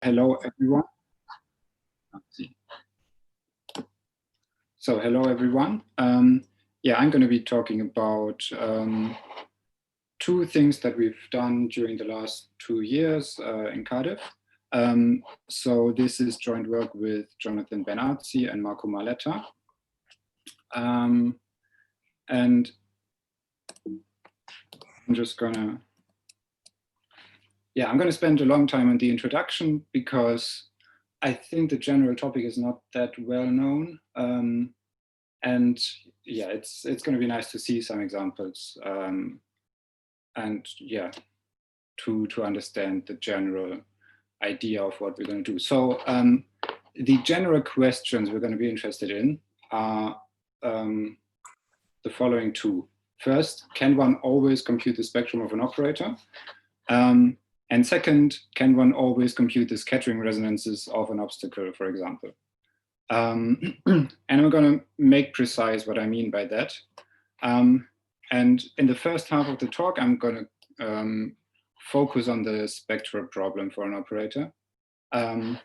Hello, everyone. So hello, everyone. Yeah, I'm going to be talking about two things that we've done during the last 2 years in Cardiff. So this is joint work with Jonathan Ben-Artzi and Marletta. And I'm just gonna, I'm gonna spend a long time on the introduction because I think the general topic is not that well known. And yeah, it's going to be nice to see some examples and yeah, to understand the general idea of what we're going to do. So the general questions we're going to be interested in are the following two. First, can one always compute the spectrum of an operator? And second, can one always compute the scattering resonances of an obstacle, for example? And I'm going to make precise what I mean by that. And in the first half of the talk, I'm going to focus on the spectral problem for an operator. And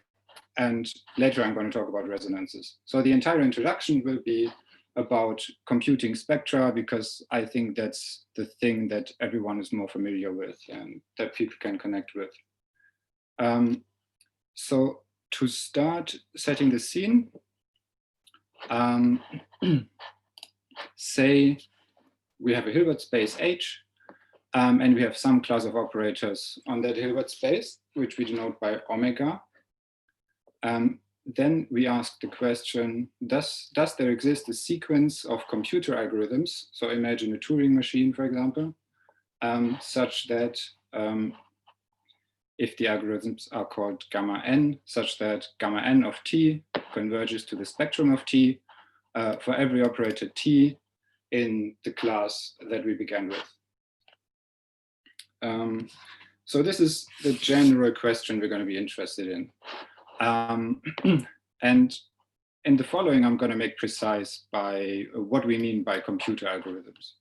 later, I'm going to talk about resonances. So the entire introduction will be about computing spectra, because I think that's the thing that everyone is more familiar with and that people can connect with. So to start setting the scene, say we have a Hilbert space H, and we have some class of operators on that Hilbert space, which we denote by omega. Then we ask the question, does there exist a sequence of computer algorithms? So imagine a Turing machine, for example, such that if the algorithms are called gamma n, such that gamma n of t converges to the spectrum of t for every operator t in the class that we began with. So this is the general question we're going to be interested in. And in the following, I'm going to make precise by what we mean by computer algorithms.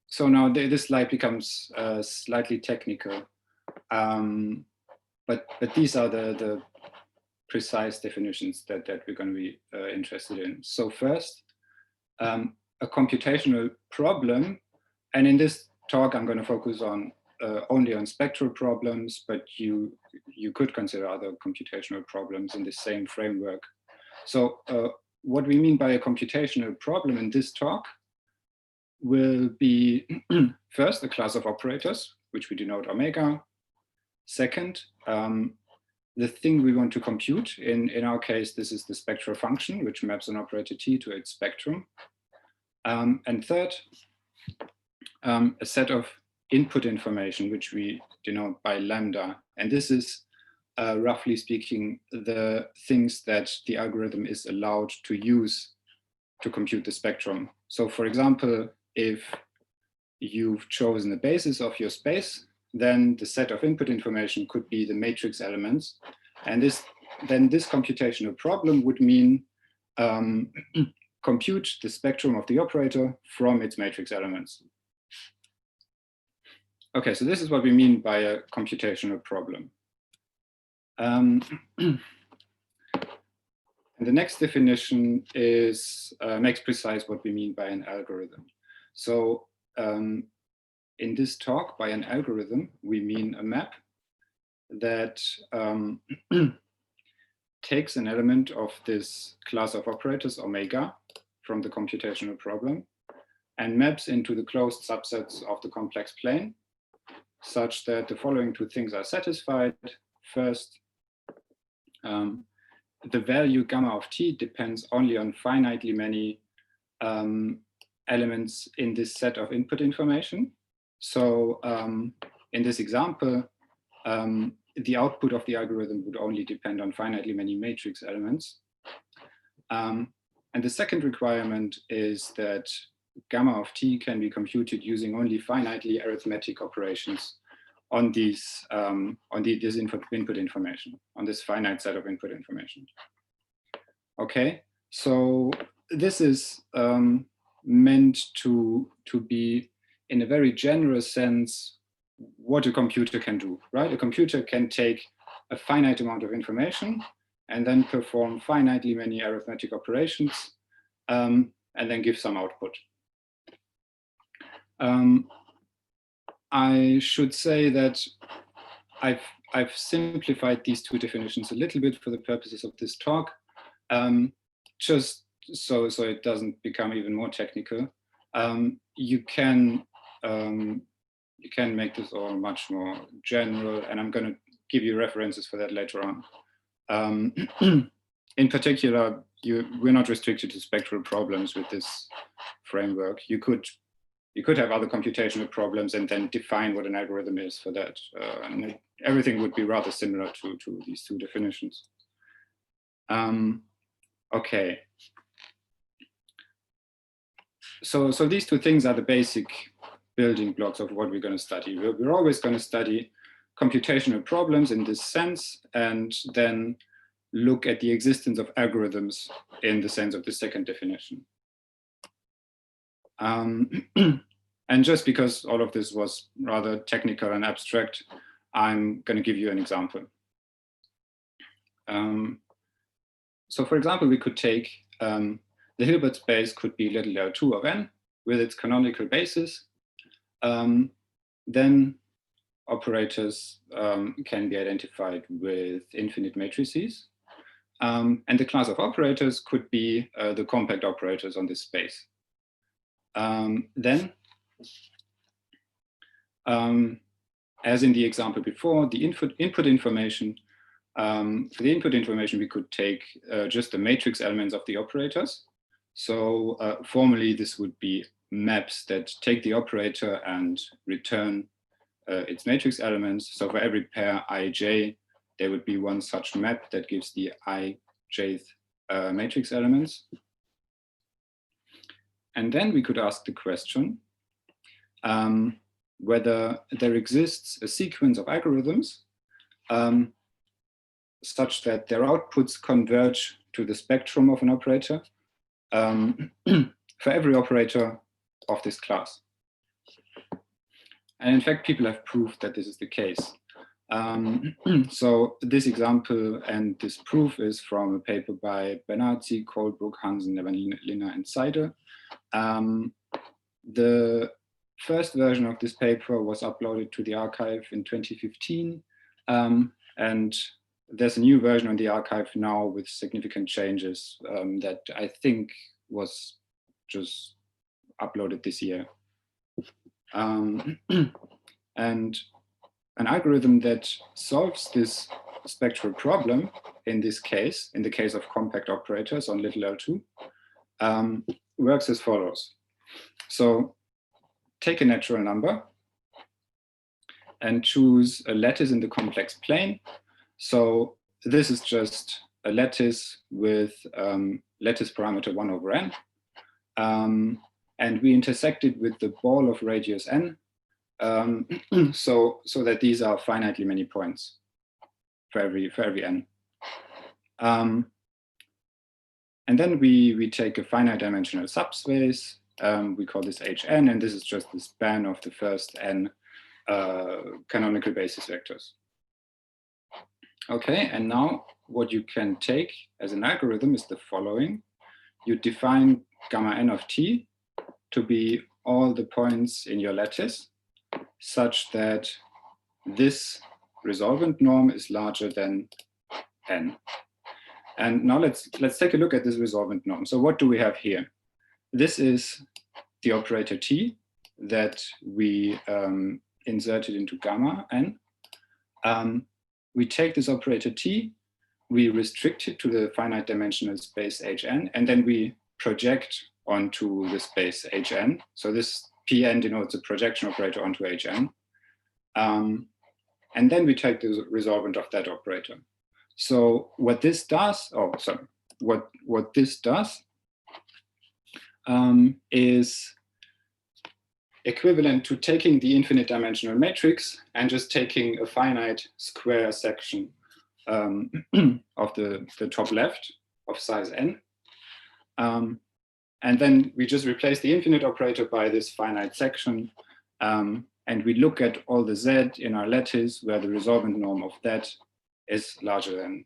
So now this slide becomes slightly technical, but these are the precise definitions that we're going to be interested in. So first, a computational problem, and in this talk I'm going to focus on only on spectral problems, but you could consider other computational problems in the same framework. So what we mean by a computational problem in this talk will be first a class of operators, which we denote omega. Second, the thing we want to compute. In our case, this is the spectral function, which maps an operator t to its spectrum. And third, a set of input information, which we denote by lambda. And this is, roughly speaking, the things that the algorithm is allowed to use to compute the spectrum. So for example, if you've chosen the basis of your space, then the set of input information could be the matrix elements. And then this computational problem would mean compute the spectrum of the operator from its matrix elements. Okay, so this is what we mean by a computational problem. And the next definition is makes precise what we mean by an algorithm. So in this talk, by an algorithm, we mean a map that takes an element of this class of operators, omega, from the computational problem, and maps into the closed subsets of the complex plane, such that the following two things are satisfied. First, the value gamma of t depends only on finitely many elements in this set of input information. So in this example, the output of the algorithm would only depend on finitely many matrix elements. And the second requirement is that gamma of t can be computed using only finitely arithmetic operations on this input information, on this finite set of input information. Okay, so this is meant to be, in a very general sense, what a computer can do, right? A computer can take a finite amount of information and then perform finitely many arithmetic operations and then give some output. I should say that I've simplified these two definitions a little bit for the purposes of this talk, just so it doesn't become even more technical. You can make this all much more general, and I'm going to give you references for that later on. In particular, we're not restricted to spectral problems with this framework. You could have other computational problems and then define what an algorithm is for that. And everything would be rather similar to these two definitions. Okay. So these two things are the basic building blocks of what we're going to study. We're always going to study computational problems in this sense, and then look at the existence of algorithms in the sense of the second definition. And just because all of this was rather technical and abstract, I'm going to give you an example. So for example, we could take the Hilbert space could be little L2 of n with its canonical basis. Then operators can be identified with infinite matrices. And the class of operators could be the compact operators on this space. Then, as in the example before, the input information, for the input information, we could take just the matrix elements of the operators. So formally, this would be maps that take the operator and return its matrix elements. So for every pair ij, there would be one such map that gives the ijth matrix elements. And then we could ask the question whether there exists a sequence of algorithms such that their outputs converge to the spectrum of an operator for every operator of this class. And in fact, people have proved that this is the case. So this example and this proof is from a paper by Ben-Artzi, Colebrook, Hansen, Nevanlina, and Seidel. The first version of this paper was uploaded to the archive in 2015. And there's a new version on the archive now with significant changes that I think was just uploaded this year. And an algorithm that solves this spectral problem, in this case, in the case of compact operators on little L2, works as follows. So take a natural number and choose a lattice in the complex plane. So this is just a lattice with lattice parameter 1 over n. And we intersect it with the ball of radius n, so that these are finitely many points for every n. And then we take a finite dimensional subspace. We call this Hn, and this is just the span of the first n canonical basis vectors. Okay, and now what you can take as an algorithm is the following. You define gamma n of t to be all the points in your lattice such that this resolvent norm is larger than n. And now let's take a look at this resolvent norm. So what do we have here? This is the operator t that we inserted into gamma n. We take this operator t, we restrict it to the finite dimensional space Hn, and then we project onto the space Hn. So this Pn denotes a projection operator onto Hn. And then we take the resolvent of that operator. So what this does, what this does is equivalent to taking the infinite dimensional matrix and just taking a finite square section of the top left of size n. And then we just replace the infinite operator by this finite section. And and we look at all the Z in our lattice where the resolvent norm of that is larger than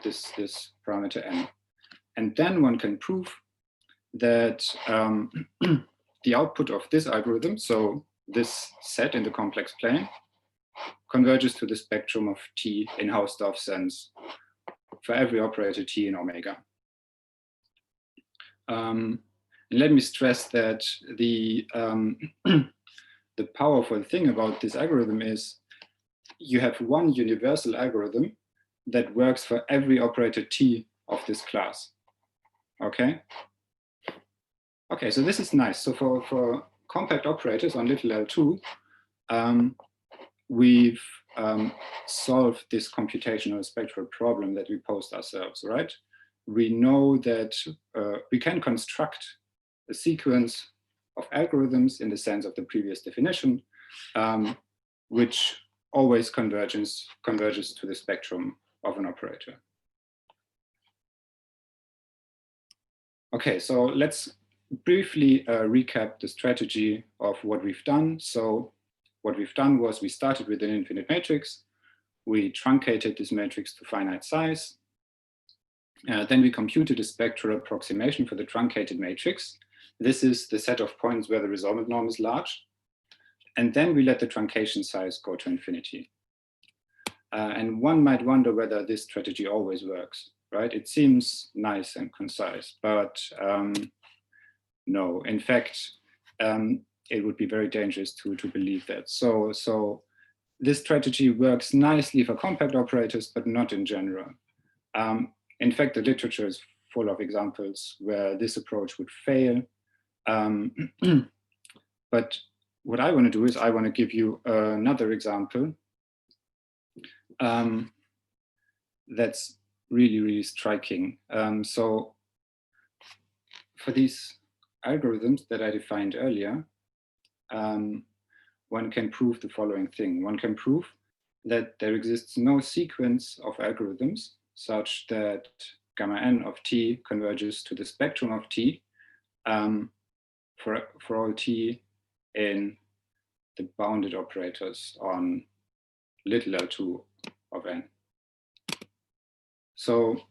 this parameter n. And then one can prove that the output of this algorithm, so this set in the complex plane, converges to the spectrum of T in Hausdorff sense for every operator T in omega. And let me stress that the powerful thing about this algorithm is you have one universal algorithm that works for every operator T of this class. Okay? Okay, so this is nice. So for compact operators on little L2, we've solved this computational spectral problem that we posed ourselves, right? We know that we can construct a sequence of algorithms in the sense of the previous definition, which always converges to the spectrum of an operator. Okay, so let's briefly recap the strategy of what we've done. So what we've done was we started with an infinite matrix. We truncated this matrix to finite size. Then we computed a spectral approximation for the truncated matrix. This is the set of points where the resolvent norm is large. And then we let the truncation size go to infinity. And one might wonder whether this strategy always works, right? It seems nice and concise, but no, in fact, it would be very dangerous to believe that. So this strategy works nicely for compact operators, but not in general. In fact, the literature is full of examples where this approach would fail. But what I want to do is I want to give you another example that's really, really striking. So for these algorithms that I defined earlier, one can prove the following thing. One can prove that there exists no sequence of algorithms such that gamma n of T converges to the spectrum of T for all T in the bounded operators on little L2 of n. So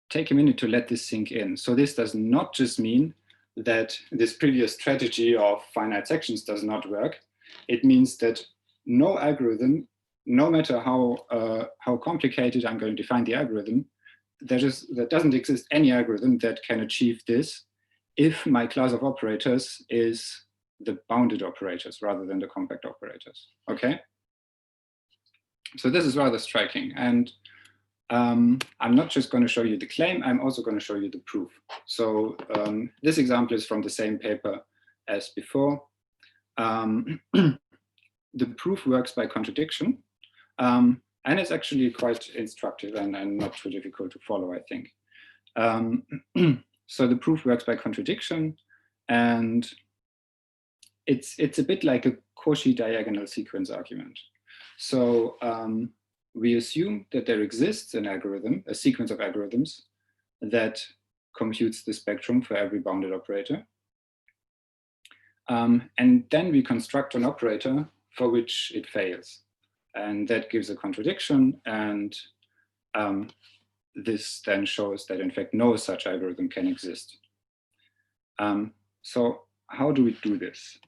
take a minute to let this sink in. So this does not just mean that this previous strategy of finite sections does not work. It means that no algorithm, no matter how complicated I'm going to define the algorithm, there doesn't exist any algorithm that can achieve this if my class of operators is the bounded operators rather than the compact operators, okay? So this is rather striking. And I'm not just going to show you the claim, I'm also going to show you the proof. So this example is from the same paper as before. The proof works by contradiction. And it's actually quite instructive and not too difficult to follow, I think. So the proof works by contradiction, and it's a bit like a Cauchy diagonal sequence argument. So we assume that there exists an algorithm, a sequence of algorithms that computes the spectrum for every bounded operator. And then we construct an operator for which it fails. And that gives a contradiction, and this then shows that in fact no such algorithm can exist. So how do we do this?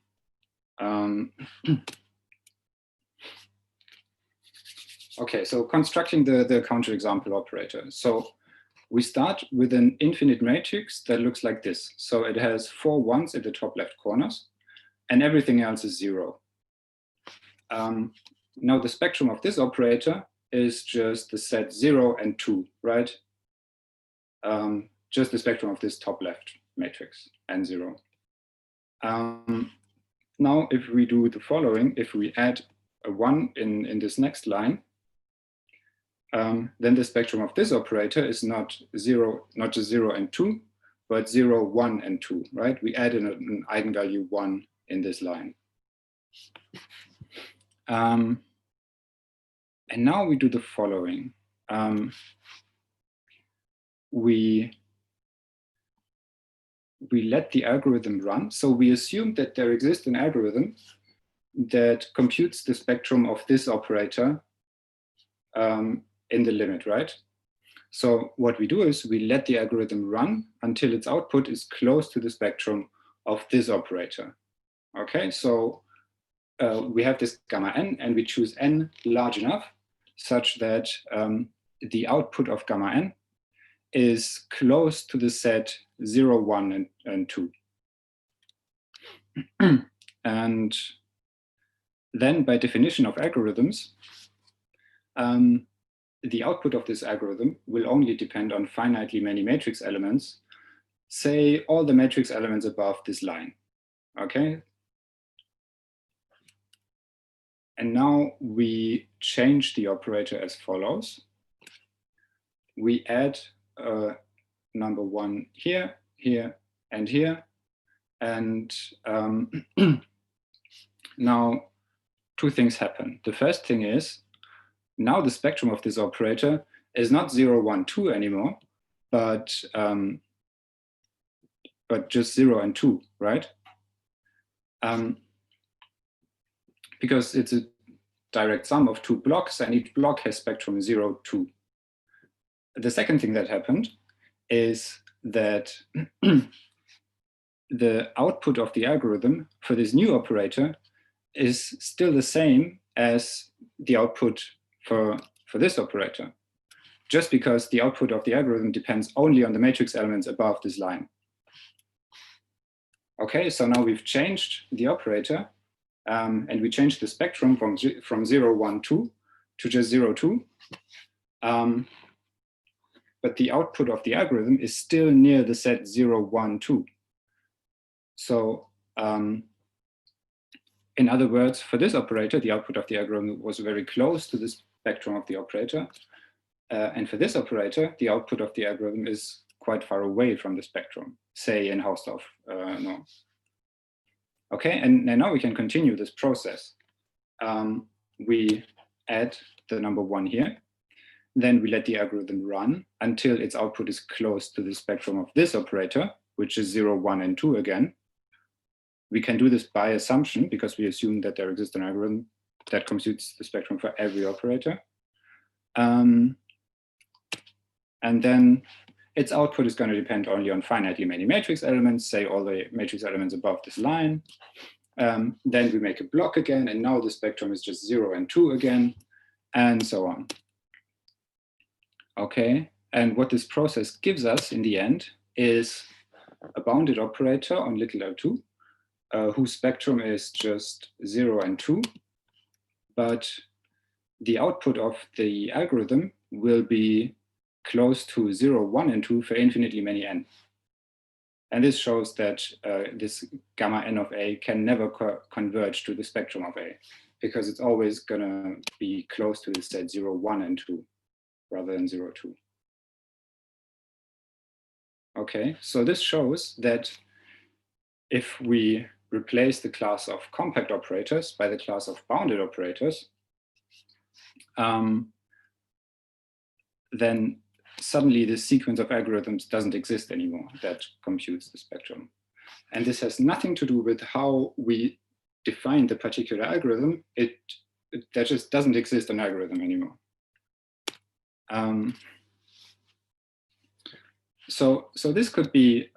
Okay, so constructing the counterexample operator. So we start with an infinite matrix that looks like this. So it has 4 ones at the top left corners, and everything else is 0. Now the spectrum of this operator is just the set 0 and 2, right? Just the spectrum of this top left matrix and 0. Now if we do the following, if we add a 1 in this next line, then the spectrum of this operator is not just 0 and 2, but 0, 1, and 2, right? We add an eigenvalue 1 in this line. And now we do the following. We we let the algorithm run. So we assume that there exists an algorithm that computes the spectrum of this operator in the limit, right? So what we do is we let the algorithm run until its output is close to the spectrum of this operator. Okay, so we have this gamma n, and we choose n large enough such that the output of gamma n is close to the set 0, 1, and 2. And then by definition of algorithms, the output of this algorithm will only depend on finitely many matrix elements, say all the matrix elements above this line, okay? And now we change the operator as follows. We add number 1 here, here, and here. And now 2 things happen. The first thing is, now the spectrum of this operator is not 0, 1, 2 anymore, but just 0 and 2, right? Because it's a direct sum of 2 blocks, and each block has spectrum 0, 2. The second thing that happened is that the output of the algorithm for this new operator is still the same as the output for this operator, just because the output of the algorithm depends only on the matrix elements above this line. Okay, so now we've changed the operator, and we changed the spectrum from 0, 1, 2 to just 0, 2. But the output of the algorithm is still near the set 0, 1, 2. So in other words, for this operator, the output of the algorithm was very close to the spectrum of the operator. And for this operator, the output of the algorithm is quite far away from the spectrum, say in Hausdorff norms. Okay, and now we can continue this process. We add the number 1 here. Then we let the algorithm run until its output is close to the spectrum of this operator, which is 0, 1, and 2 again. We can do this by assumption because we assume that there exists an algorithm that computes the spectrum for every operator. And then its output is going to depend only on finitely many matrix elements, say all the matrix elements above this line. Then we make a block again, and now the spectrum is just 0 and 2 again, and so on. Okay, and what this process gives us in the end is a bounded operator on little l2, whose spectrum is just 0 and 2, but the output of the algorithm will be close to 0, 1, and 2 for infinitely many n. And this shows that this gamma n of A can never converge to the spectrum of A, because it's always going to be close to the set 0, 1, and 2, rather than 0, 2. Okay, so this shows that if we replace the class of compact operators by the class of bounded operators, then suddenly the sequence of algorithms doesn't exist anymore that computes the spectrum. And this has nothing to do with how we define the particular algorithm. There just doesn't exist an algorithm anymore. So this could be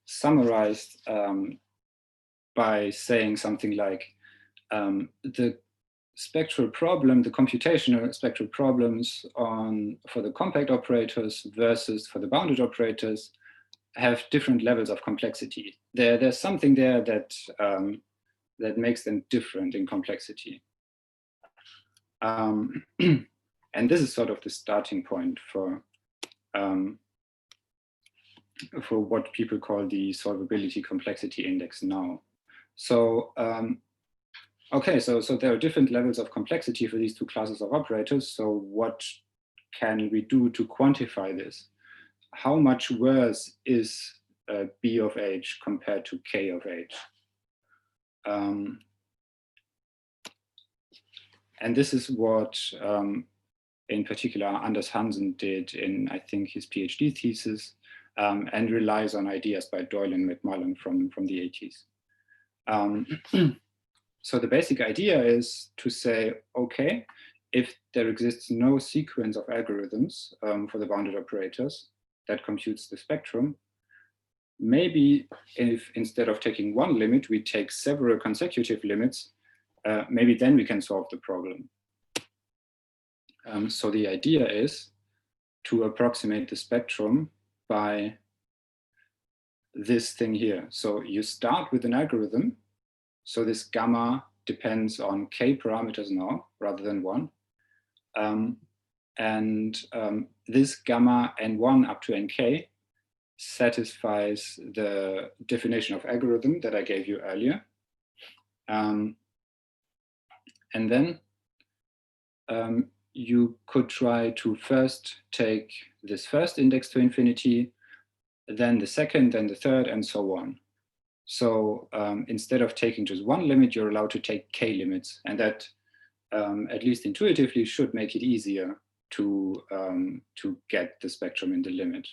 summarized by saying something like the spectral problem, the computational spectral problems for the compact operators versus for the bounded operators have different levels of complexity. There's something there that makes them different in complexity. And this is sort of the starting point for what people call the solvability complexity index now. So okay, so there are different levels of complexity for these 2 classes of operators. So what can we do to quantify this? How much worse is B of H compared to K of H? And this is what, in particular, Anders Hansen did in, I think, his PhD thesis. and relies on ideas by Doyle and McMullen from the 80s. So the basic idea is to say, okay, if there exists no sequence of algorithms for the bounded operators that computes the spectrum, maybe if instead of taking one limit, we take several consecutive limits, maybe then we can solve the problem. So the idea is to approximate the spectrum by this thing here. So you start with an algorithm. So this gamma depends on k parameters now, rather than one. This gamma n1 up to nk satisfies the definition of algorithm that I gave you earlier. And then you could try to first take this first index to infinity, then the second, then the third, and so on. So instead of taking just one limit, you're allowed to take k limits, and that, at least intuitively, should make it easier to get the spectrum in the limit.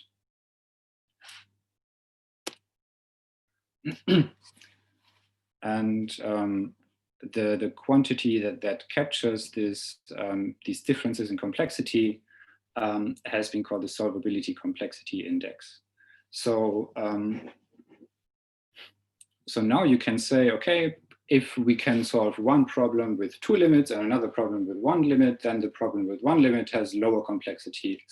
And the quantity that captures this, these differences in complexity has been called the solvability complexity index. So, so now you can say, okay, if we can solve one problem with two limits and another problem with one limit, then the problem with one limit has lower complexity.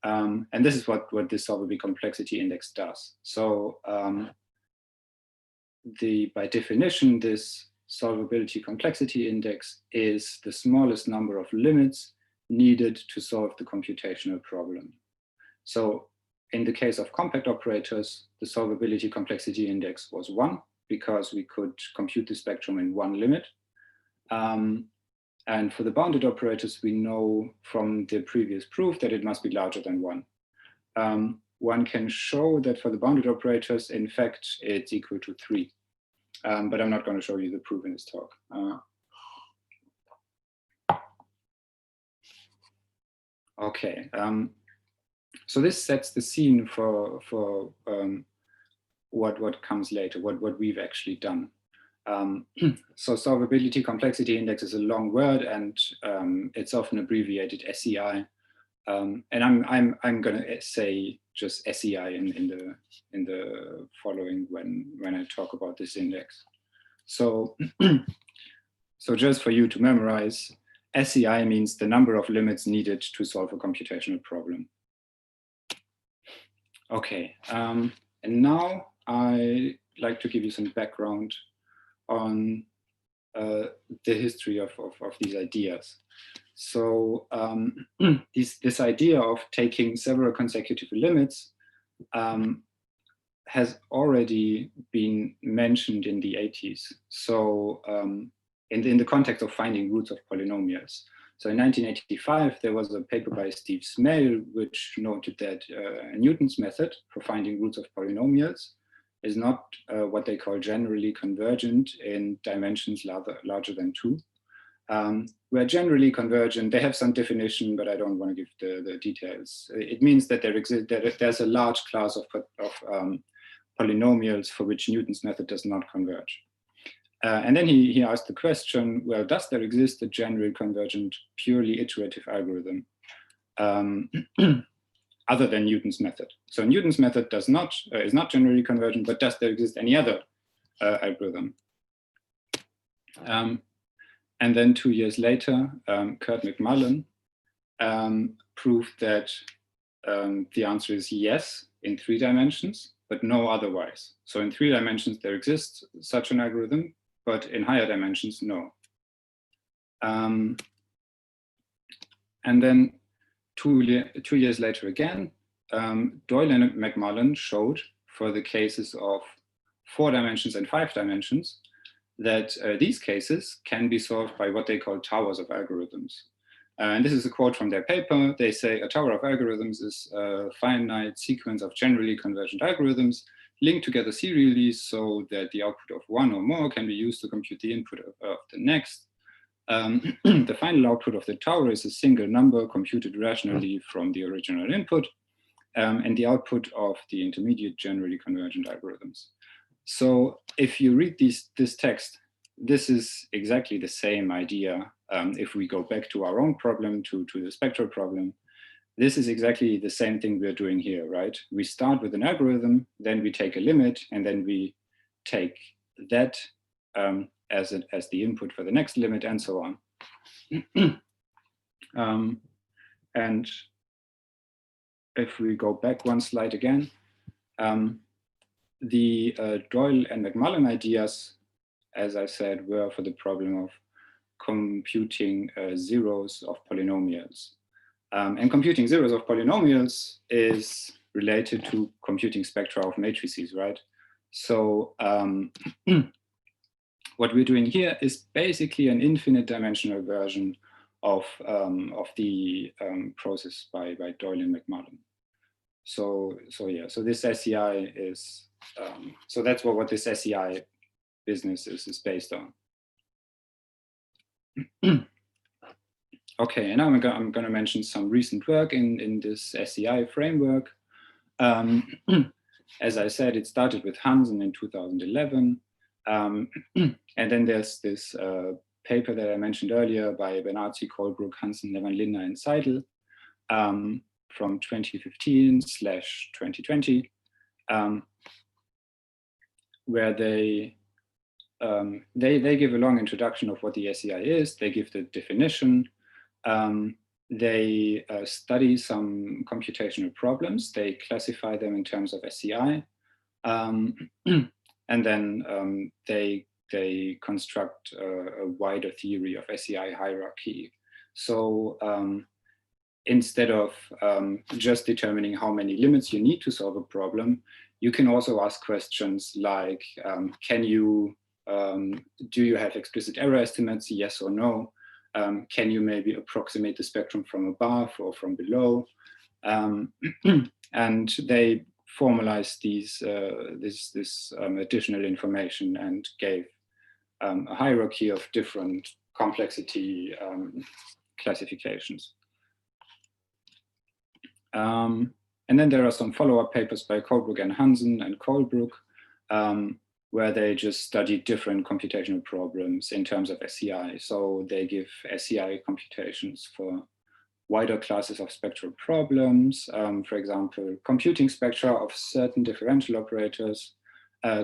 And this is what this solvability complexity index does. So by definition, this solvability complexity index is the smallest number of limits needed to solve the computational problem. So in the case of compact operators, the solvability complexity index was 1 because we could compute the spectrum in one limit. And for the bounded operators, we know from the previous proof that it must be larger than 1. One can show that for the bounded operators, in fact, it's equal to 3. But I'm not going to show you the proof in this talk. Okay, so this sets the scene for what comes later, what we've actually done. So solvability complexity index is a long word, and it's often abbreviated SEI. And I'm going to say just SEI in the following when I talk about this index. So so just for you to memorize, SEI means the number of limits needed to solve a computational problem. Okay, and now I like to give you some background on the history of these ideas. So this idea of taking several consecutive limits has already been mentioned in the 80s. So in the context of finding roots of polynomials. So in 1985, there was a paper by Steve Smale, which noted that Newton's method for finding roots of polynomials is not what they call generally convergent in dimensions larger than 2. Where generally convergent, they have some definition, but I don't want to give the details. It means that there's a large class of polynomials for which Newton's method does not converge. And then he asked the question, well, does there exist a generally convergent, purely iterative algorithm other than Newton's method? So Newton's method is not generally convergent, but does there exist any other algorithm? And then 2 years later, Kurt McMullen proved that the answer is yes in 3 dimensions, but no otherwise. So in 3 dimensions, there exists such an algorithm, but in higher dimensions, no. And then two years later again, Doyle and McMullen showed for the cases of 4 dimensions and 5 dimensions that these cases can be solved by what they call towers of algorithms. And this is a quote from their paper. They say a tower of algorithms is a finite sequence of generally convergent algorithms linked together serially so that the output of one or more can be used to compute the input of the next. The final output of the tower is a single number computed rationally from the original input. and the output of the intermediate generally convergent algorithms. So if you read this text, this is exactly the same idea. If we go back to our own problem, to the spectral problem, this is exactly the same thing we're doing here, right? We start with an algorithm, then we take a limit, and then we take that as the input for the next limit, and so on. And if we go back one slide again, the Doyle and McMullen ideas, as I said, were for the problem of computing zeros of polynomials. And computing zeros of polynomials is related to computing spectra of matrices, right? So what we're doing here is basically an infinite dimensional version of the process by Doyle and McMullen. So this SEI is, so that's what this SEI business is based on. Okay, and now I'm going to mention some recent work in this SEI framework. As I said, it started with Hansen in 2011. And then there's this paper that I mentioned earlier by Ben-Artzi, Colebrook, Hansen, Levin, Lindner, and Seidel from 2015/2020, where they give a long introduction of what the SEI is. They give the definition. They study some computational problems. They classify them in terms of SEI. And then they construct a wider theory of SEI hierarchy. So instead of just determining how many limits you need to solve a problem, you can also ask questions like, do you have explicit error estimates, yes or no? Can you maybe approximate the spectrum from above or from below? And they formalized this additional information and gave a hierarchy of different complexity classifications. And then there are some follow-up papers by Colebrook and Hansen and Colebrook, where they just study different computational problems in terms of SEI. So they give SEI computations for wider classes of spectral problems, for example, computing spectra of certain differential operators,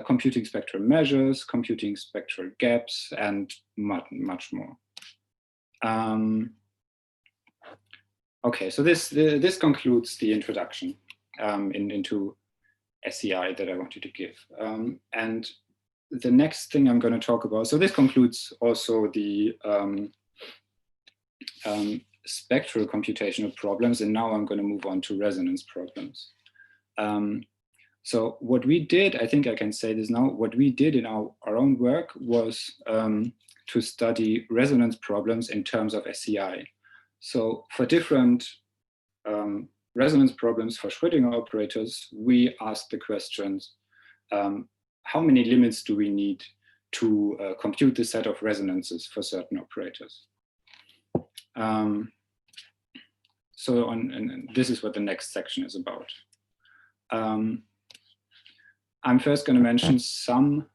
computing spectral measures, computing spectral gaps, and much more. Okay, so this concludes the introduction into SEI that I wanted to give. And the next thing I'm going to talk about, so this concludes also the spectral computational problems, and now I'm going to move on to resonance problems. So what we did, I think I can say this now, what we did in our own work was to study resonance problems in terms of SEI. So for different resonance problems for Schrödinger operators, we asked the questions, how many limits do we need to compute the set of resonances for certain operators? And this is what the next section is about. I'm first going to mention some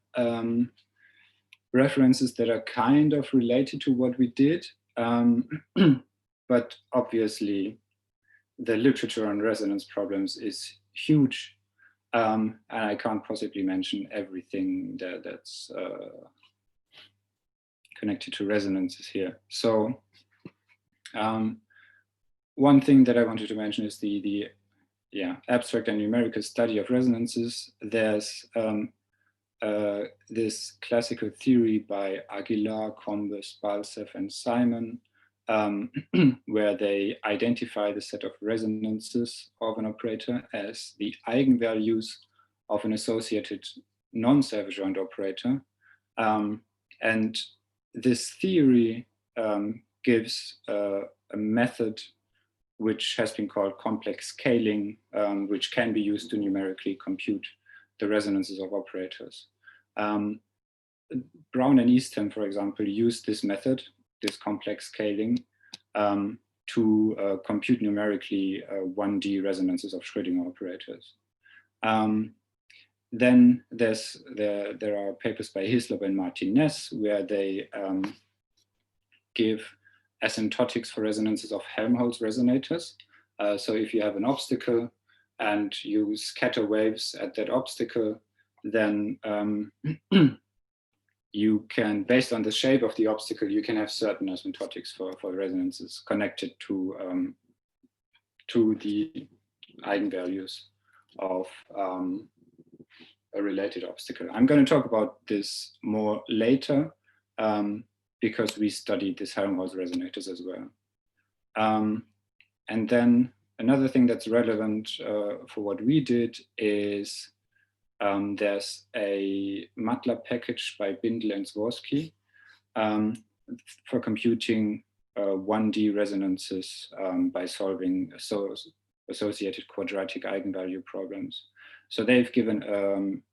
references that are kind of related to what we did, but obviously the literature on resonance problems is huge, and I can't possibly mention everything that's connected to resonances here. So one thing that I wanted to mention is the abstract and numerical study of resonances. There's this classical theory by Aguilar, Combes, Balcev, and Simon, where they identify the set of resonances of an operator as the eigenvalues of an associated non-Savage-Round operator. And this theory gives a method which has been called complex scaling, which can be used to numerically compute the resonances of operators. Brown and Eastham, for example, used this method, this complex scaling, to compute numerically 1D resonances of Schrödinger operators. Then there are papers by Rösler and Martinez where they give asymptotics for resonances of Helmholtz resonators. So if you have an obstacle and you scatter waves at that obstacle, then you can, based on the shape of the obstacle, you can have certain asymptotics for resonances connected to the eigenvalues of a related obstacle. I'm going to talk about this more later because we studied these Helmholtz resonators as well. And then another thing that's relevant for what we did is there's a MATLAB package by Bindel and Zworsky for computing 1D resonances by solving associated quadratic eigenvalue problems. So they've given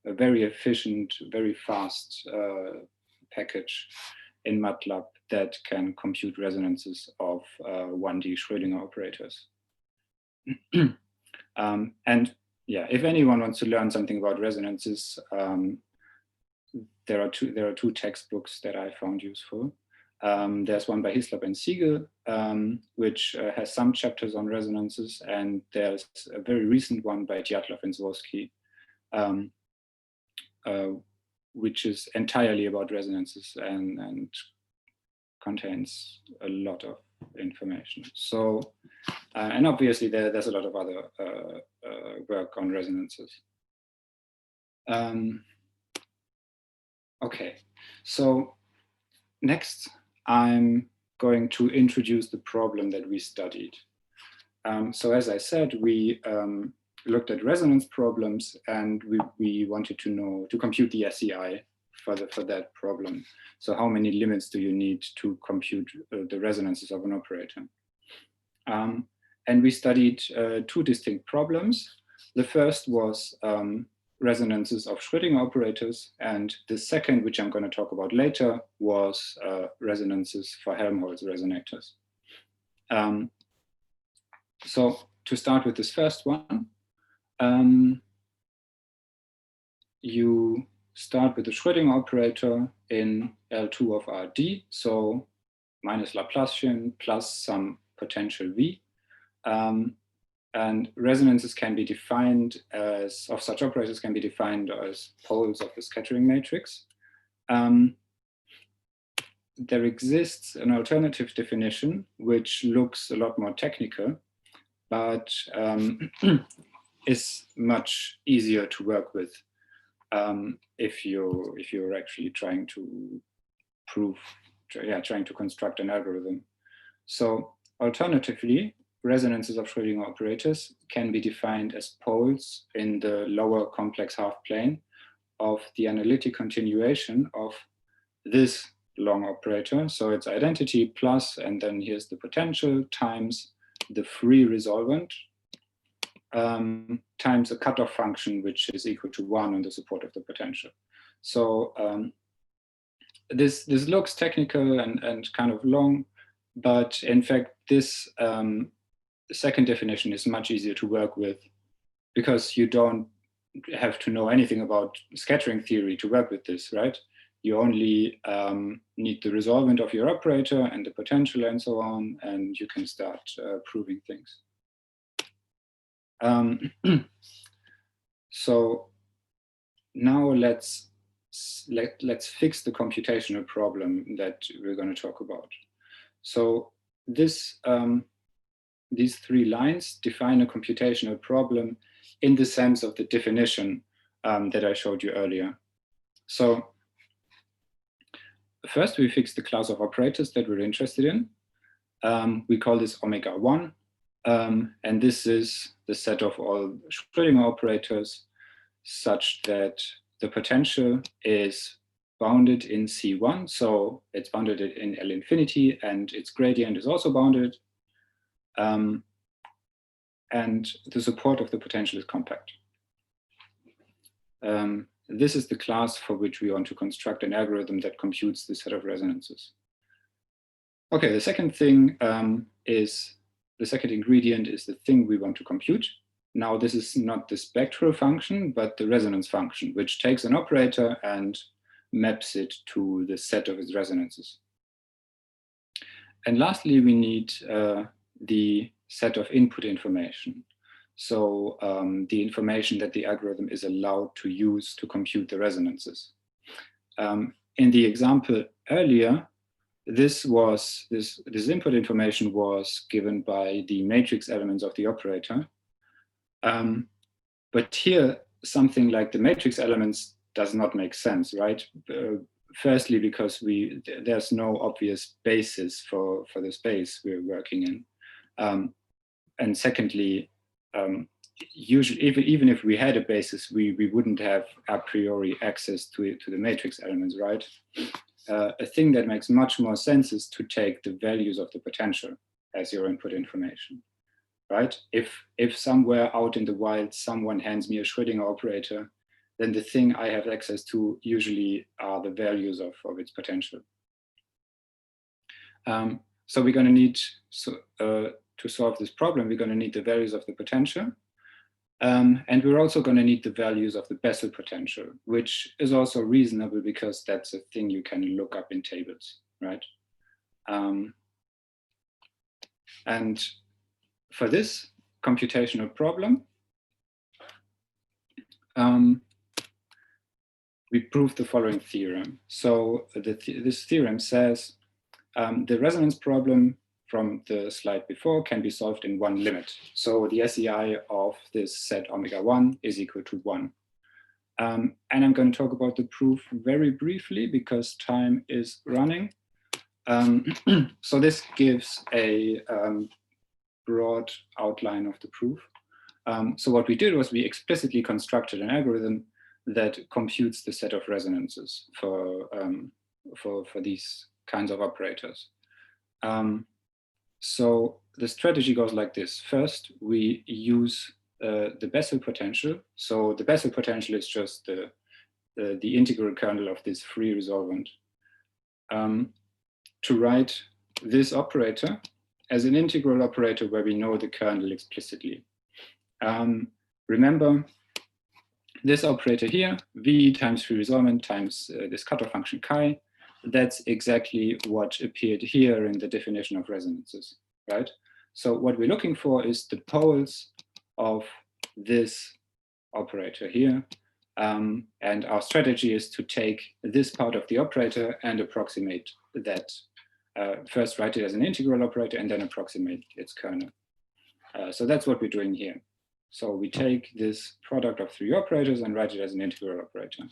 a very efficient, very fast package in MATLAB that can compute resonances of 1D Schrödinger operators. And yeah, if anyone wants to learn something about resonances, there are two textbooks that I found useful. There's one by Hislop and Siegel, which has some chapters on resonances, and there's a very recent one by Dyatlov and Zworsky, which is entirely about resonances and contains a lot of information. So, and obviously there's a lot of other work on resonances. Okay, so next I'm going to introduce the problem that we studied. So as I said, we looked at resonance problems, and we wanted to compute the SEI for that problem. So how many limits do you need to compute the resonances of an operator? And we studied two distinct problems. The first was resonances of Schrödinger operators, and the second, which I'm going to talk about later, was resonances for Helmholtz resonators. So to start with this first one, you start with the Schrödinger operator in L2 of Rd, so minus Laplacian plus some potential V. And resonances can be defined as, of such operators can be defined as poles of the scattering matrix. There exists an alternative definition, which looks a lot more technical, but is much easier to work with if you're actually trying to trying to construct an algorithm. So alternatively, resonances of Schrödinger operators can be defined as poles in the lower complex half plane of the analytic continuation of this long operator. So it's identity plus, and then here's the potential times the free resolvent times a cutoff function, which is equal to 1 on the support of the potential. So this looks technical and kind of long, but in fact, this second definition is much easier to work with because you don't have to know anything about scattering theory to work with this, right? You only need the resolvent of your operator and the potential and so on, and you can start proving things. So now let's fix the computational problem that we're going to talk about. So this these three lines define a computational problem in the sense of the definition that I showed you earlier. So first we fix the class of operators that we're interested in. We call this omega 1. And this is the set of all Schrödinger operators such that the potential is bounded in C1. So it's bounded in L infinity, and its gradient is also bounded. And the support of the potential is compact. This is the class for which we want to construct an algorithm that computes this set of resonances. Okay, the second thing is the second ingredient is the thing we want to compute. Now, this is not the spectral function, but the resonance function, which takes an operator and maps it to the set of its resonances. And lastly, we need the set of input information. So the information that the algorithm is allowed to use to compute the resonances. In the example earlier, this input information was given by the matrix elements of the operator. But here, something like the matrix elements does not make sense, right? Firstly, because there's no obvious basis for the space we're working in. And secondly, usually, even if we had a basis, we wouldn't have a priori access to the matrix elements, right? A thing that makes much more sense is to take the values of the potential as your input information, right? If somewhere out in the wild, someone hands me a Schrödinger operator, then the thing I have access to usually are the values of its potential. So we're going to need, to solve this problem, we're going to need the values of the potential. And we're also going to need the values of the Bessel potential, which is also reasonable because that's a thing you can look up in tables, right? And for this computational problem, we prove the following theorem. So this theorem says the resonance problem from the slide before can be solved in one limit. So the SEI of this set omega-1 is equal to 1. And I'm going to talk about the proof very briefly because time is running. So this gives a broad outline of the proof. So what we did was we explicitly constructed an algorithm that computes the set of resonances for these kinds of operators. So the strategy goes like this. First, we use the Bessel potential. So the Bessel potential is just the integral kernel of this free resolvent. To write this operator as an integral operator where we know the kernel explicitly. Remember, this operator here, V times free resolvent times this cutoff function chi, that's exactly what appeared here in the definition of resonances, right? So what we're looking for is the poles of this operator here. And our strategy is to take this part of the operator and approximate that. First write it as an integral operator and then approximate its kernel. So that's what we're doing here. So we take this product of three operators and write it as an integral operator.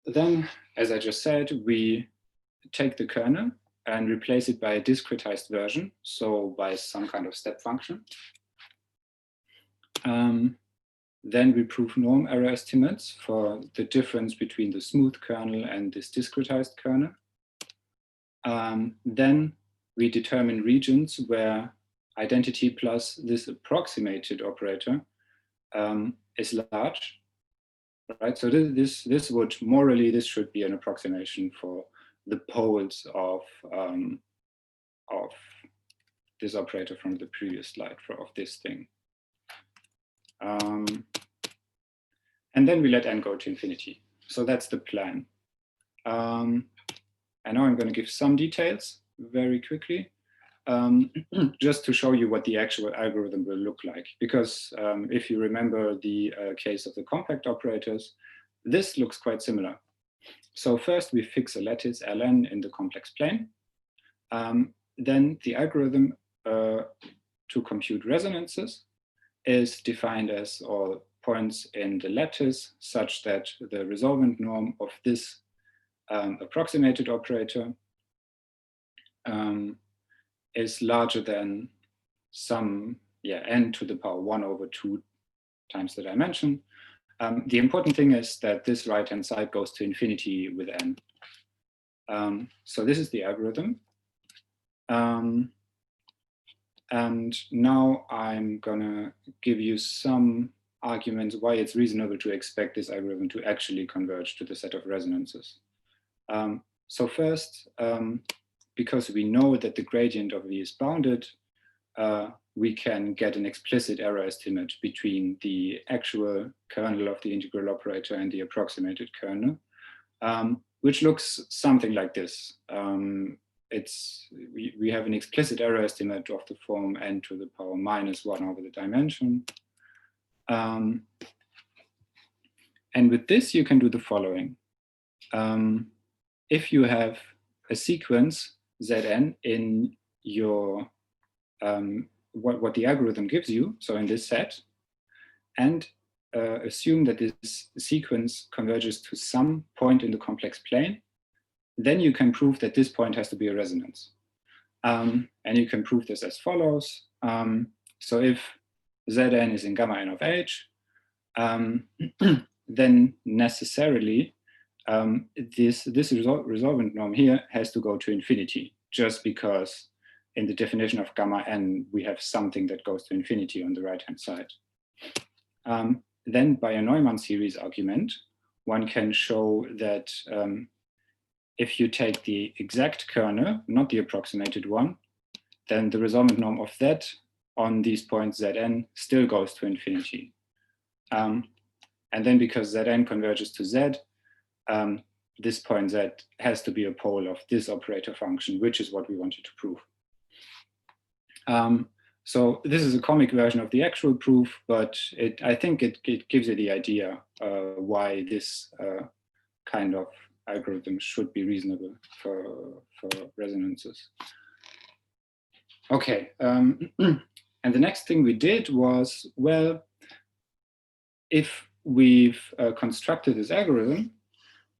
Then, as I just said, we take the kernel and replace it by a discretized version, so by some kind of step function. Then we prove norm error estimates for the difference between the smooth kernel and this discretized kernel. Then we determine regions where identity plus this approximated operator is large, right? So this would, morally, this should be an approximation for the poles of this operator from the previous slide of this thing. And then we let n go to infinity. So that's the plan. And now I'm going to give some details very quickly, just to show you what the actual algorithm will look like. Because if you remember the case of the compact operators, this looks quite similar. So first we fix a lattice Ln in the complex plane. Then the algorithm to compute resonances is defined as all points in the lattice such that the resolvent norm of this approximated operator is larger than some n to the power 1 over 2 times the dimension. The important thing is that this right-hand side goes to infinity with n. So this is the algorithm. And now I'm gonna give you some arguments why it's reasonable to expect this algorithm to actually converge to the set of resonances. So first, because we know that the gradient of V is bounded, we can get an explicit error estimate between the actual kernel of the integral operator and the approximated kernel, which looks something like this. We have an explicit error estimate of the form n to the power -1 over the dimension. And with this, you can do the following. If you have a sequence Zn in your, what the algorithm gives you, so in this set, and assume that this sequence converges to some point in the complex plane, then you can prove that this point has to be a resonance. And you can prove this as follows. So if Zn is in gamma n of h, then necessarily this resolvent norm here has to go to infinity, just because in the definition of gamma n, we have something that goes to infinity on the right-hand side. Then by a Neumann series argument, one can show that if you take the exact kernel, not the approximated one, then the resolvent norm of that on these points Zn still goes to infinity. And then because Zn converges to Z, this point Z has to be a pole of this operator function, which is what we wanted to prove. So this is a comic version of the actual proof, but I think it gives you the idea why this kind of algorithm should be reasonable for resonances. Okay, and the next thing we did was, well, if we've constructed this algorithm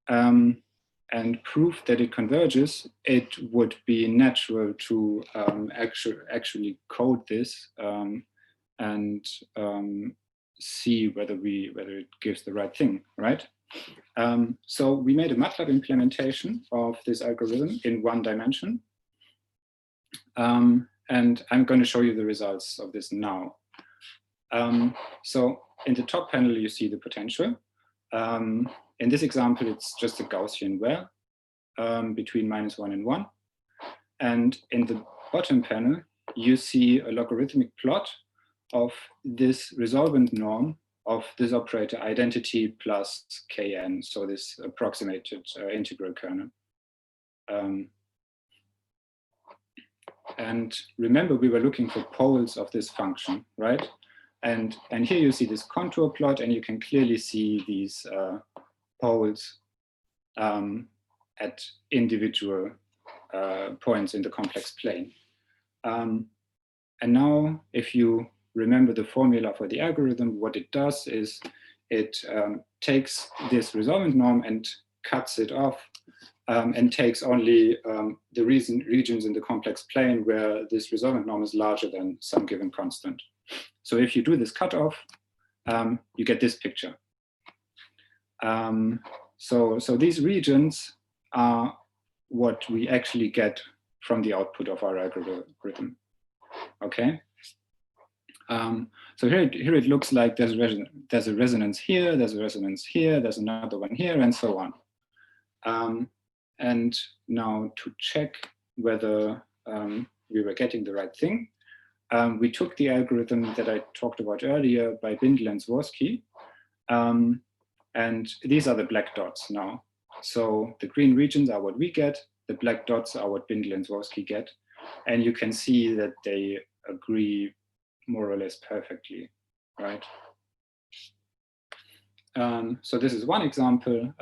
and proved that it converges, it would be natural to actually code this and see whether it gives the right thing, right? So we made a MATLAB implementation of this algorithm in 1 dimension. And I'm going to show you the results of this now. So in the top panel, you see the potential. In this example, it's just a Gaussian well between -1 and 1. And in the bottom panel, you see a logarithmic plot of this resolvent norm of this operator identity plus kn, so this approximated integral kernel. And remember, we were looking for poles of this function, right? And here you see this contour plot, and you can clearly see these poles at individual points in the complex plane. And now, if you remember the formula for the algorithm, what it does is it takes this resolvent norm and cuts it off and takes only the regions in the complex plane where this resolvent norm is larger than some given constant. So if you do this cutoff, you get this picture. So these regions are what we actually get from the output of our algorithm. Okay. So here it looks like there's a resonance here, there's a resonance here, there's another one here, and so on. And now to check whether we were getting the right thing, we took the algorithm that I talked about earlier by Bindel and Zworsky, and these are the black dots now. So the green regions are what we get, the black dots are what Bindel and Zworsky get, and you can see that they agree more or less perfectly, right? So this is one example.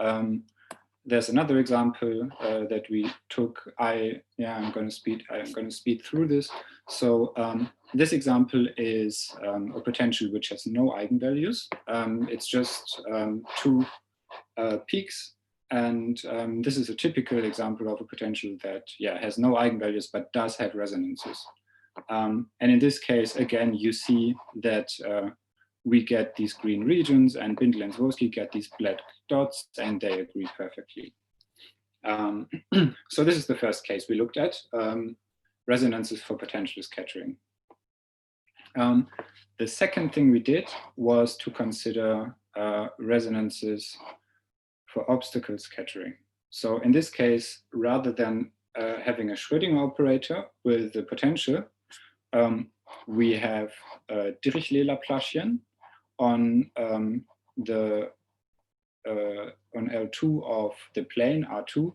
There's another example that we took. I'm going to speed through this. So this example is a potential which has no eigenvalues. It's just 2 peaks, and this is a typical example of a potential that has no eigenvalues but does have resonances. And in this case, again, you see that we get these green regions, and Bindel and Zworsky get these black dots, and they agree perfectly. So this is the first case we looked at, resonances for potential scattering. The second thing we did was to consider resonances for obstacle scattering. So in this case, rather than having a Schrödinger operator with the potential, we have a Dirichlet Laplacian on on L2 of the plane R2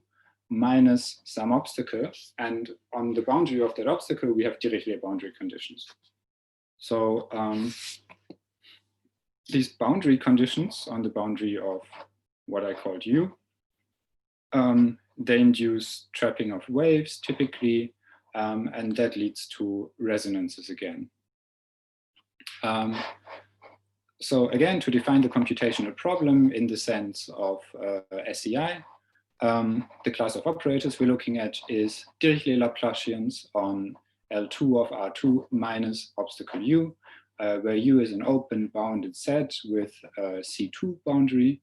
minus some obstacle, and on the boundary of that obstacle we have Dirichlet boundary conditions. So these boundary conditions on the boundary of what I called U, they induce trapping of waves typically, and that leads to resonances again. So again, to define the computational problem in the sense of SEI, the class of operators we're looking at is Dirichlet Laplacians on L2 of R2 minus obstacle U, where U is an open bounded set with a C2 boundary.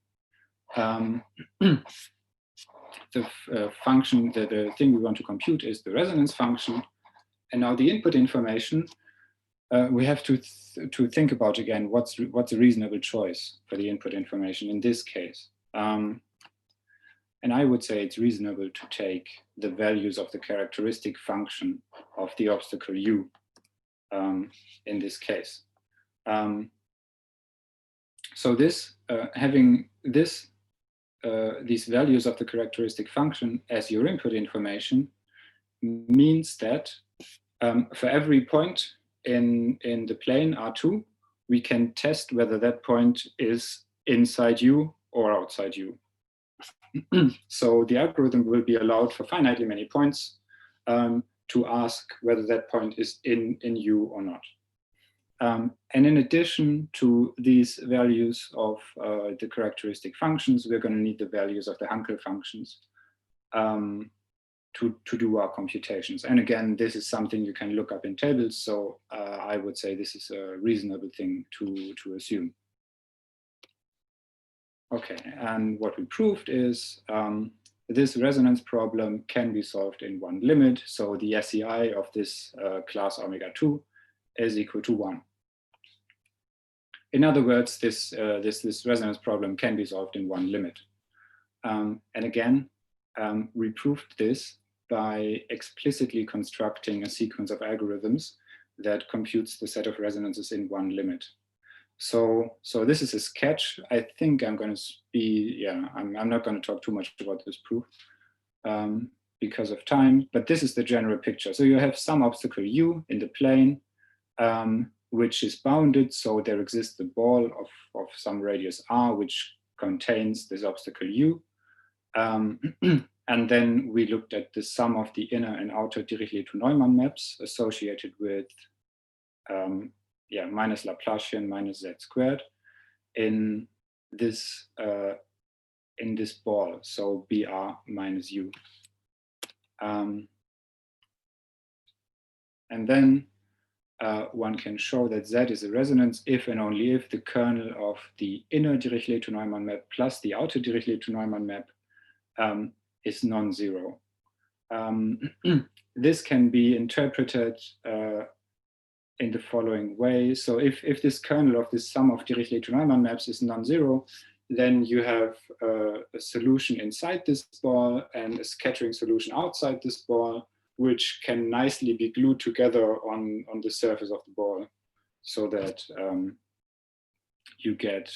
The function, the thing we want to compute is the resonance function. And now the input information, we have to think about again, what's a reasonable choice for the input information in this case. And I would say it's reasonable to take the values of the characteristic function of the obstacle U in this case. So this, having this, these values of the characteristic function as your input information means that for every point in the plane R2, we can test whether that point is inside U or outside U. So the algorithm will be allowed for finitely many points to ask whether that point is in U or not. And in addition to these values of the characteristic functions, we're going to need the values of the Hankel functions to do our computations. And again, this is something you can look up in tables. So I would say this is a reasonable thing to assume. Okay, and what we proved is this resonance problem can be solved in one limit. So the SEI of this class omega 2 is equal to 1. In other words, this resonance problem can be solved in one limit. And again, we proved this by explicitly constructing a sequence of algorithms that computes the set of resonances in one limit. So this is a sketch. I think I'm going to be, I'm not going to talk too much about this proof because of time, but this is the general picture. So you have some obstacle U in the plane, which is bounded. So there exists a ball of some radius R, which contains this obstacle U. And then we looked at the sum of the inner and outer Dirichlet to Neumann maps associated with minus Laplacian minus Z squared in this ball, so BR minus U. And then one can show that Z is a resonance if and only if the kernel of the inner Dirichlet to Neumann map plus the outer Dirichlet to Neumann map is non-zero. This can be interpreted in the following way. So if this kernel of this sum of Dirichlet to Neumann maps is non-zero, then you have a solution inside this ball and a scattering solution outside this ball, which can nicely be glued together on the surface of the ball so that you get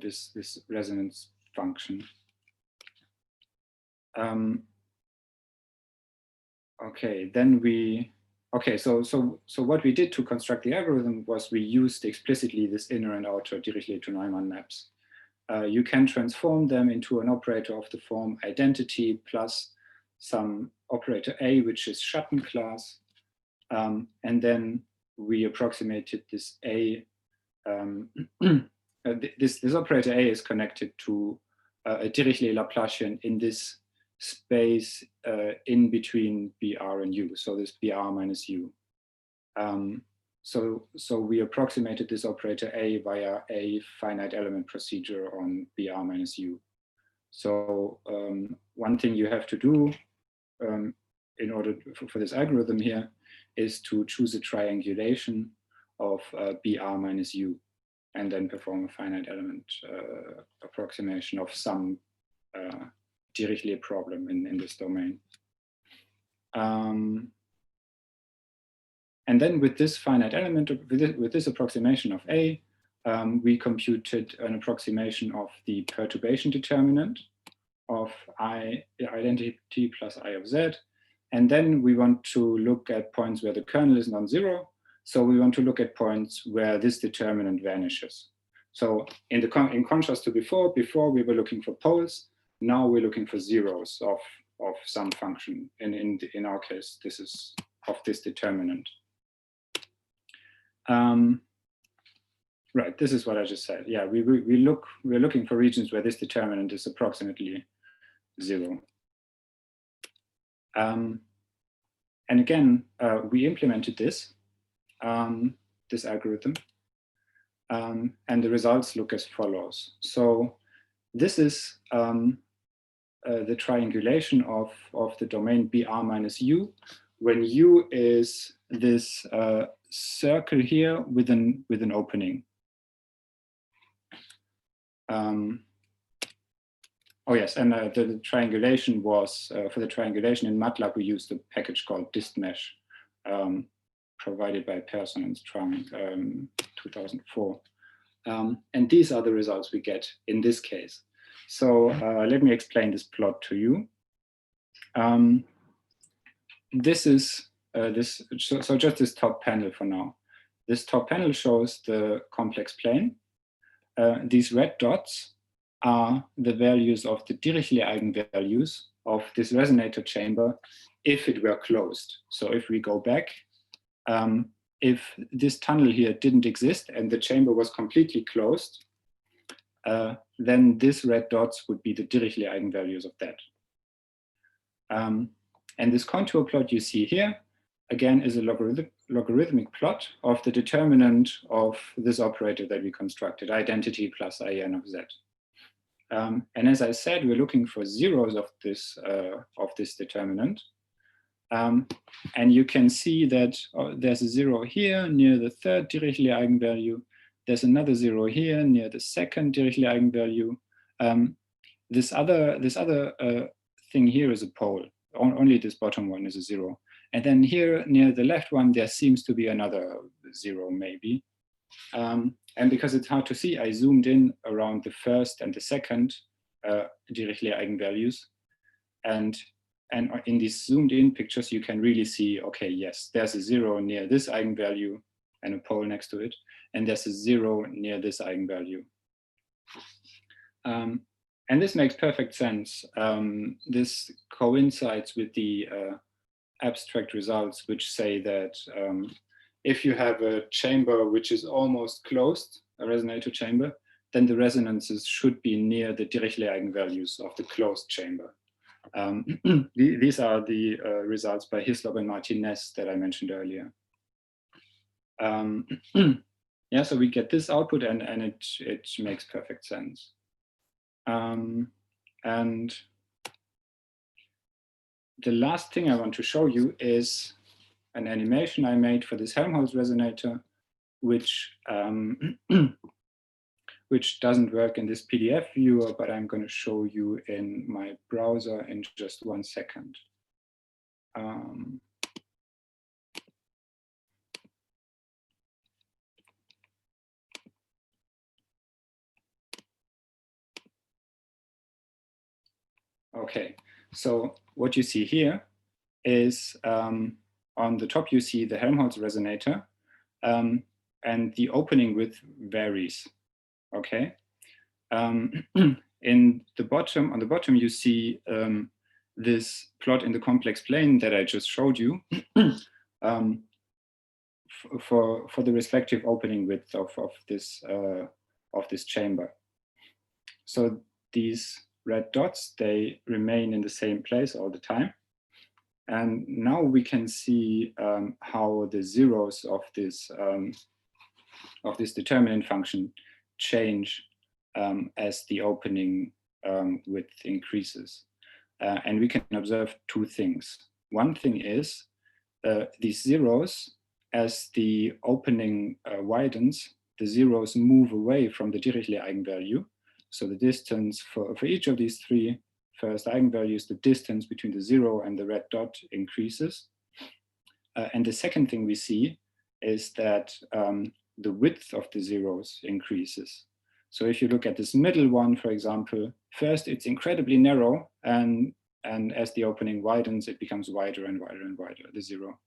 this resonance function. So what we did to construct the algorithm was we used explicitly this inner and outer Dirichlet to Neumann maps. You can transform them into an operator of the form identity plus some operator A, which is Schatten class. And then we approximated this A. This operator A is connected to a Dirichlet Laplacian in this space in between BR and U, so this BR minus U. So we approximated this operator A via a finite element procedure on BR minus U. So one thing you have to do in order for this algorithm here is to choose a triangulation of BR minus U and then perform a finite element approximation of some Dirichlet problem in this domain. And then with this finite element, with this approximation of A, we computed an approximation of the perturbation determinant of I identity plus I of Z. And then we want to look at points where the kernel is non-zero. So we want to look at points where this determinant vanishes. So in contrast to before we were looking for poles. Now we're looking for zeros of some function. And in our case, this is of this determinant. Right, this is what I just said. Yeah, we're looking for regions where this determinant is approximately 0. And again, we implemented this algorithm, and the results look as follows. So this is the triangulation of the domain BR minus U, when U is this circle here with an opening. Oh yes, and the triangulation was, for the triangulation in MATLAB, we used a package called distmesh, provided by Persson and Strang, 2004. And these are the results we get in this case. So let me explain this plot to you. This is, so just this top panel for now. This top panel shows the complex plane. These red dots are the values of the Dirichlet eigenvalues of this resonator chamber if it were closed. So if we go back, if this tunnel here didn't exist and the chamber was completely closed, then these red dots would be the Dirichlet eigenvalues of that. And this contour plot you see here, again, is a logarithmic plot of the determinant of this operator that we constructed, identity plus IN of Z. And as I said, we're looking for zeros of this determinant. And you can see that there's a 0 here near the third Dirichlet eigenvalue. There's another 0 here near the second Dirichlet eigenvalue. This other thing here is a pole. Only this bottom one is a 0. And then here near the left one, there seems to be another 0 maybe. And because it's hard to see, I zoomed in around the first and the second Dirichlet eigenvalues. And in these zoomed in pictures, you can really see, okay, yes, there's a 0 near this eigenvalue and a pole next to it. And there's a 0 near this eigenvalue. And this makes perfect sense. This coincides with the abstract results, which say that if you have a chamber which is almost closed, a resonator chamber, then the resonances should be near the Dirichlet eigenvalues of the closed chamber. These are the results by Hislop and Martinez that I mentioned earlier. Yeah, so we get this output and it makes perfect sense. And the last thing I want to show you is an animation I made for this Helmholtz resonator, which which doesn't work in this PDF viewer, but I'm going to show you in my browser in just 1 second. Okay, so what you see here is on the top you see the Helmholtz resonator, and the opening width varies. Okay, in the bottom, on the bottom you see this plot in the complex plane that I just showed you for the respective opening width of this chamber. So these red dots, they remain in the same place all the time. And now we can see how the zeros of this determinant function change as the opening width increases. And we can observe 2 things. One thing is these zeros, as the opening widens, the zeros move away from the Dirichlet eigenvalue. So the distance for each of these 3 first eigenvalues, the distance between the 0 and the red dot increases. And the second thing we see is that the width of the zeros increases. So if you look at this middle one, for example, first it's incredibly narrow, and as the opening widens, it becomes wider and wider and wider, the zero.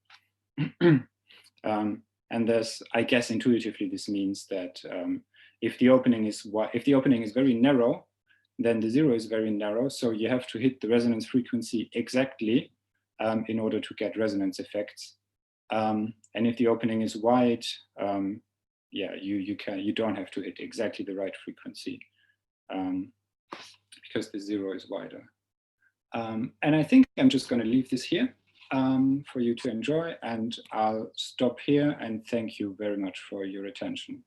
And there's, I guess intuitively, this means that if the opening is very narrow, then the zero is very narrow. So you have to hit the resonance frequency exactly in order to get resonance effects. And if the opening is wide, yeah, you don't have to hit exactly the right frequency because the zero is wider. And I think I'm just going to leave this here for you to enjoy, and I'll stop here and thank you very much for your attention.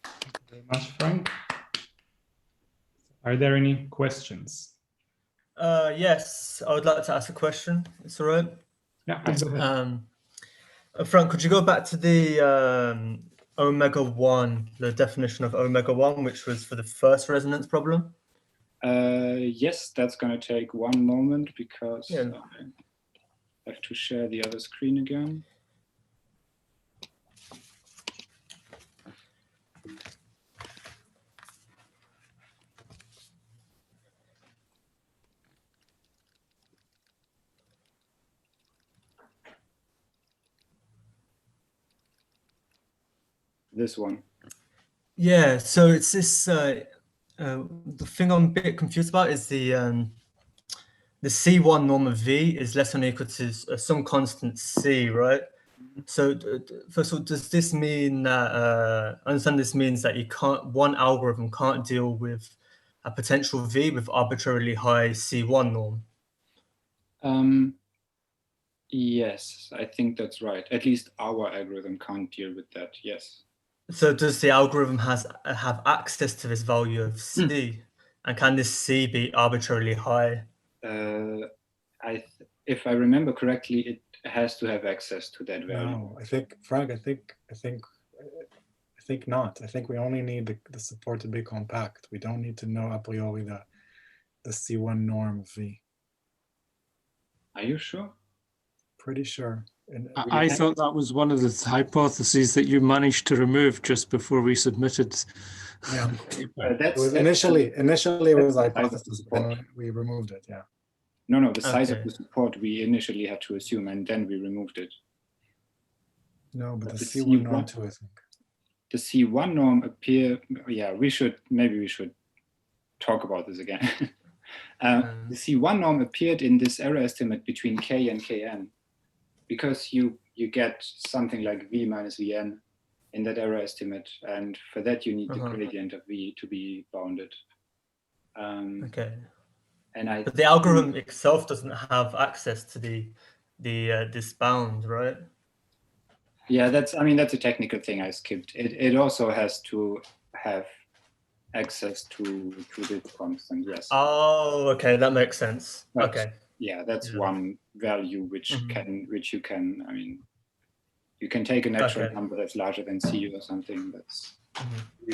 Thank you very much, Frank. Are there any questions? Yes, I would like to ask a question. It's all right. Yeah, please go ahead. Frank, could you go back to the omega-1, the definition of omega-1, which was for the first resonance problem? Yes, that's going to take one moment because Yeah. I have to share the other screen again. This one. Yeah, so it's this, the thing I'm a bit confused about is the C1 norm of V is less than or equal to some constant C, right? So first of all, does this mean that, I understand this means that one algorithm can't deal with a potential V with arbitrarily high C1 norm? Yes, I think that's right. At least our algorithm can't deal with that, yes. So does the algorithm have access to this value of C? And can this C be arbitrarily high? If I remember correctly, it has to have access to that value. No, I think, Frank, I think not. I think we only need the support to be compact. We don't need to know a priori the C1 norm of V. Are you sure? Pretty sure. And I thought that was one of the hypotheses that you managed to remove just before we submitted. yeah. It was initially it was a hypothesis, but we removed it. Yeah. No, the size of the support we initially had to assume, and then we removed it. No, but the C1 norm too, I think. The C1 norm appear. Yeah, maybe we should talk about this again. The C1 norm appeared in this error estimate between K and Kn, because you get something like V minus Vn in that error estimate, and for that you need the gradient of V to be bounded. Okay. But the algorithm itself doesn't have access to this bound, right? Yeah, that's a technical thing I skipped. It also has to have access to this constant, yes. Oh, okay, that makes sense. Okay. Yeah, that's one value which you can, you can take a natural number that's larger than C or something. That's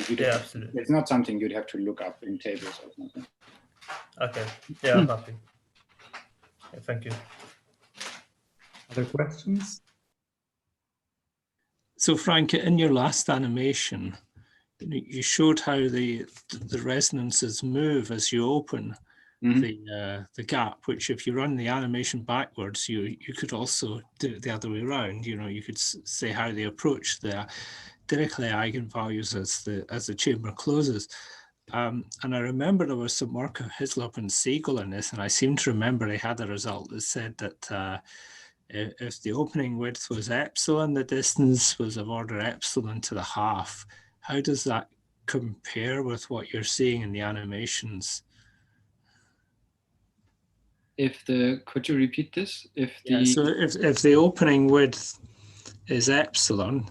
yeah, absolutely. It's not something you'd have to look up in tables or something. Okay, yeah, I'm happy. Yeah, thank you. Other questions? So Frank, in your last animation, you showed how the resonances move as you open the gap, which if you run the animation backwards, you could also do it the other way around. You could say how they approach the Dirichlet eigenvalues as the chamber closes. And I remember there was some work of Hislop and Siegel in this, and I seem to remember I had a result that said that if the opening width was epsilon, the distance was of order epsilon to the half. How does that compare with what you're seeing in the animations? Could you repeat this? So if the opening width is epsilon,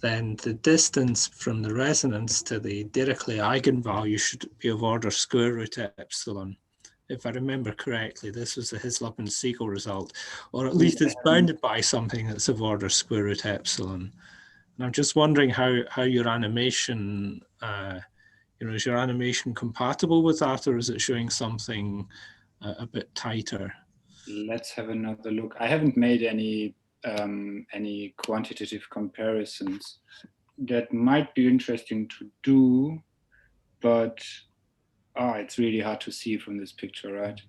then the distance from the resonance to the Dirichlet eigenvalue should be of order square root epsilon. If I remember correctly, this was the Hislop and Siegel result, or at least it's bounded by something that's of order square root epsilon. And I'm just wondering how your animation, is your animation compatible with that, or is it showing something a bit tighter. Let's have another look. I haven't made any quantitative comparisons. That might be interesting to do, but it's really hard to see from this picture, right?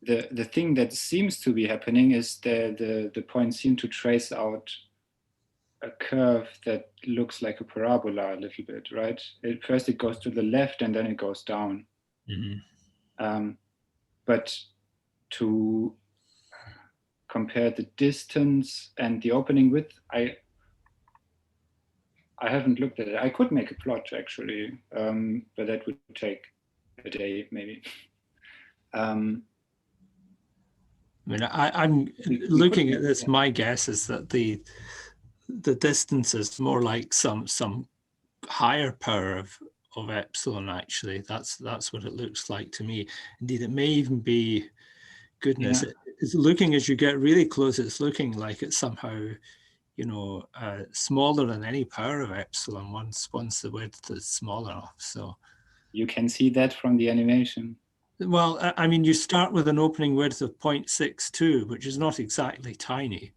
The thing that seems to be happening is the points seem to trace out a curve that looks like a parabola a little bit, right? First it goes to the left and then it goes down. Mm-hmm. But to compare the distance and the opening width, I haven't looked at it. I could make a plot actually, but that would take a day maybe. I mean, I'm looking at this. My guess is that the distance is more like some higher power of epsilon. Actually, that's what it looks like to me. Indeed, it may even be. Goodness, it's looking as you get really close. It's looking like it's somehow, smaller than any power of epsilon once the width is small enough. So you can see that from the animation. Well, I mean, you start with an opening width of 0.62, which is not exactly tiny.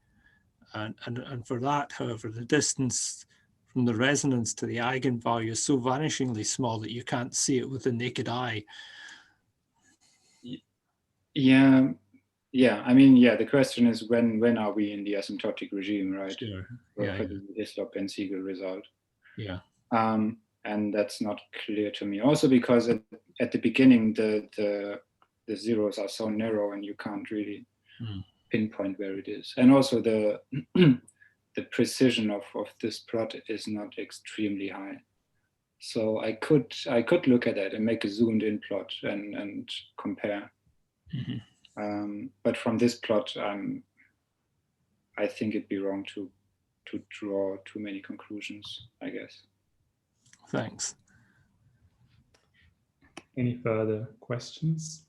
And for that, however, the distance from the resonance to the eigenvalue is so vanishingly small that you can't see it with the naked eye. Yeah. I mean, the question is when are we in the asymptotic regime, right? Sure. For the Hislop-Ben-Siegel result. Yeah. And that's not clear to me. Also because at the beginning, the zeros are so narrow and you can't really pinpoint where it is. And also the precision of this plot is not extremely high. So I could look at that and make a zoomed in plot and compare. Mm-hmm. But from this plot, I think it'd be wrong to draw too many conclusions, I guess. Thanks. Any further questions?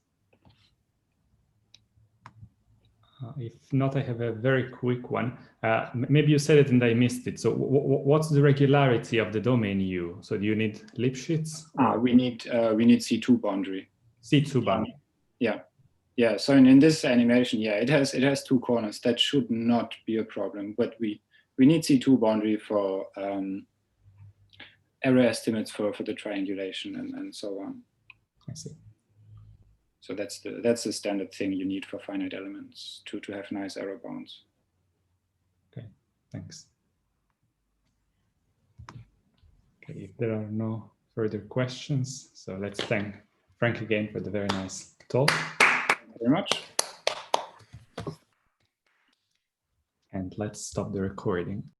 If not, I have a very quick one. Maybe you said it and I missed it. So what's the regularity of the domain U? So do you need Lipschitz? We need C2 boundary. C2 boundary. Yeah. So in this animation, it has two corners. That should not be a problem. But we need C2 boundary for error estimates for the triangulation and so on. I see. So that's the standard thing you need for finite elements to have nice error bounds. Okay, thanks. Okay, if there are no further questions, so let's thank Frank again for the very nice talk. Thank you very much. And let's stop the recording.